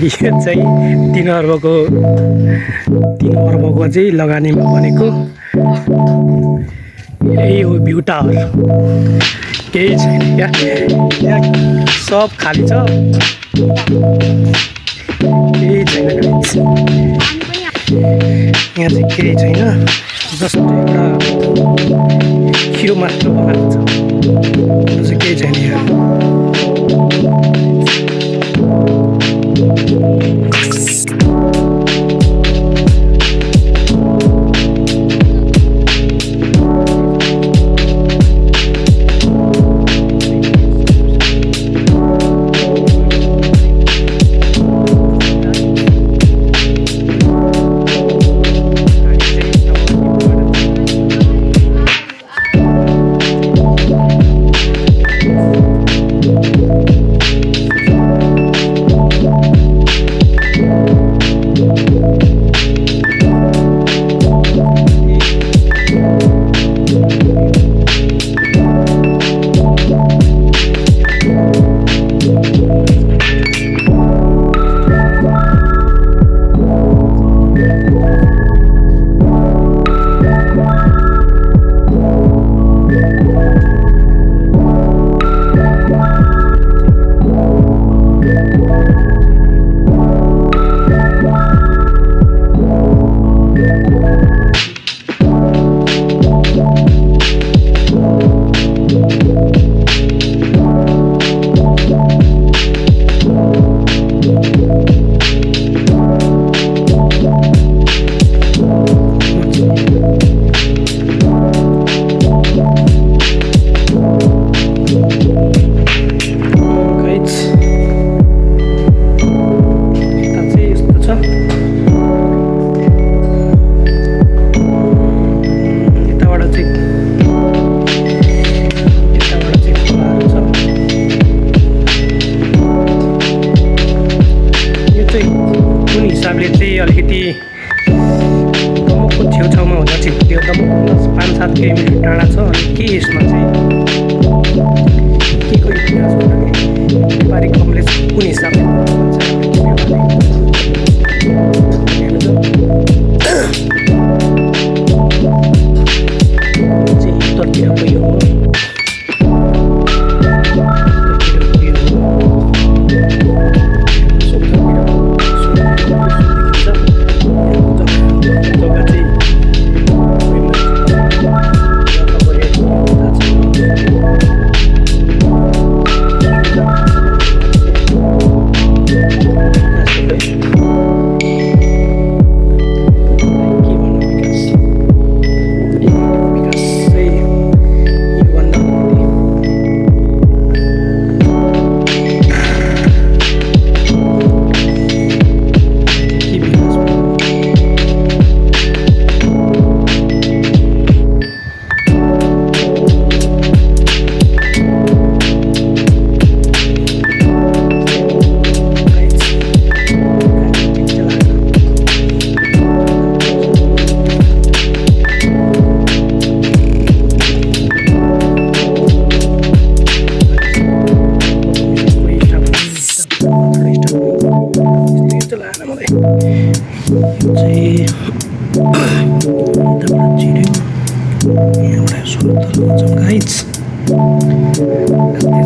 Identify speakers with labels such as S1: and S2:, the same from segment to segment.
S1: यो चाहिँ 3 अर्बको चाहिँ लगानीमा बनेको यही हो भ्यू टावर। केही छैन यहाँ सब खाली छ, केही छैन गाइस। यहाँ चाहिँ केही छैन, जस्ट एउटा खिरो मात्र बनाएको छ, अझ केही छैन यहाँ। अलिकति दमकको छेउछाउमा हुँदा चाहिँ त्यो दमक 5-7 किलोमिटर टाढा छ। अनि के यसमा चाहिँ के को इतिहास भन्दाखेरि नेपाली कमलेज कुन हिसाबले उत्तरतिर गयो हो,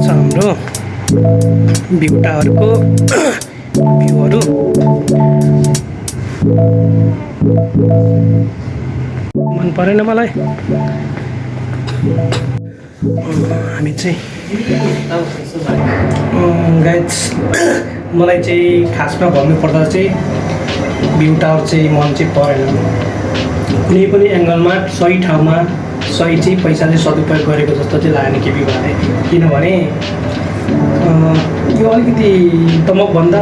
S1: हाम्रो भ्यू टावरको भ्यूहरू मन परेन मलाई। हामी चाहिँ गाइस मलाई चाहिँ खासमा भन्नुपर्दा चाहिँ भ्यू टावर चाहिँ मन चाहिँ परेन। कुनै पनि एङ्गलमा सही ठाउँमा सही चाहिँ पैसाले सदुपयोग गरेको जस्तो चाहिँ लागेन केपी भाले। किनभने यो अलिकति दमकभन्दा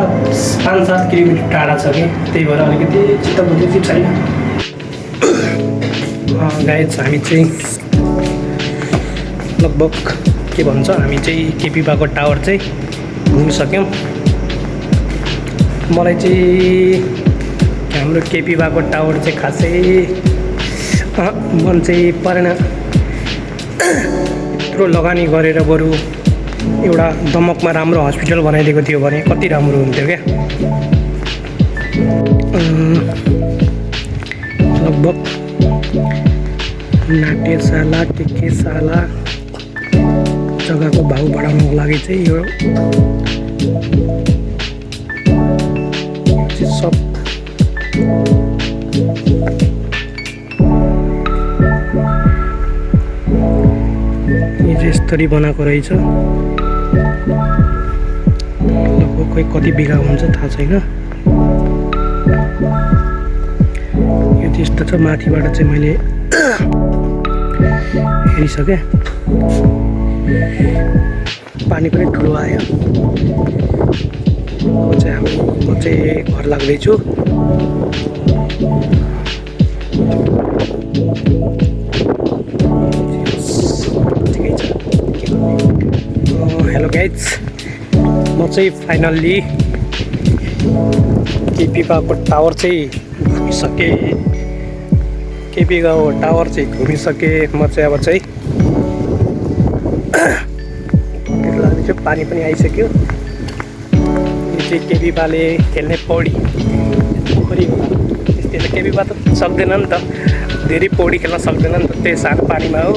S1: 5-7 किलोमिटर टाढा छ कि, त्यही भएर अलिकति चित्तबुद्धि चाहिँ छैन। गाइस हामी चाहिँ लगभग के भन्छ, हामी चाहिँ केपी भएको टावर चाहिँ घुमिसक्यौँ। मलाई चाहिँ हाम्रो केपी भएको टावर चाहिँ खासै मन चाहिँ परेन। यत्रो लगानी गरेर बरु एउटा दमकमा राम्रो हस्पिटल बनाइदिएको थियो भने कति राम्रो हुन्थ्यो क्या। लगभग नाट्यशाला के शाला जग्गाको भाउ बढाउनको लागि चाहिँ यो चाहिँ सब यो चाहिँ यसरी बनाएको रहेछ। लगभग खोइ कति बिघा हुन्छ थाहा छैन। यो त्यस्तो छ। माथिबाट चाहिँ मैले हेरिसकेँ, पानी पनि ठुलो आयो। म चाहिँ घर लाग्दैछु। हेलो गाइज, म चाहिँ फाइनल्ली केपीको टावर चाहिँ घुमिसकेँ। केपीको टावर चाहिँ घुमिसकेँ। म चाहिँ अब चाहिँ लाग्दैछु। पानी पनि आइसक्यो। यो चाहिँ केपीले खेल्ने पौडी पोखरी हो। त्यसले केपीमा त सक्दैन नि त, धेरै पौडी खेल्न सक्दैन नि त, त्यही सानो पानीमा हो।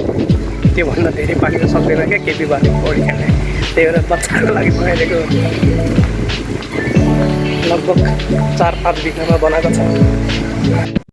S1: त्योभन्दा धेरै पानीमा सक्दैन क्या केपीले पौडी खेल्ने। त्यही भएर बच्चाको लागि बनाइदिएको। लगभग 4-5 बिघामा बनाएको छ।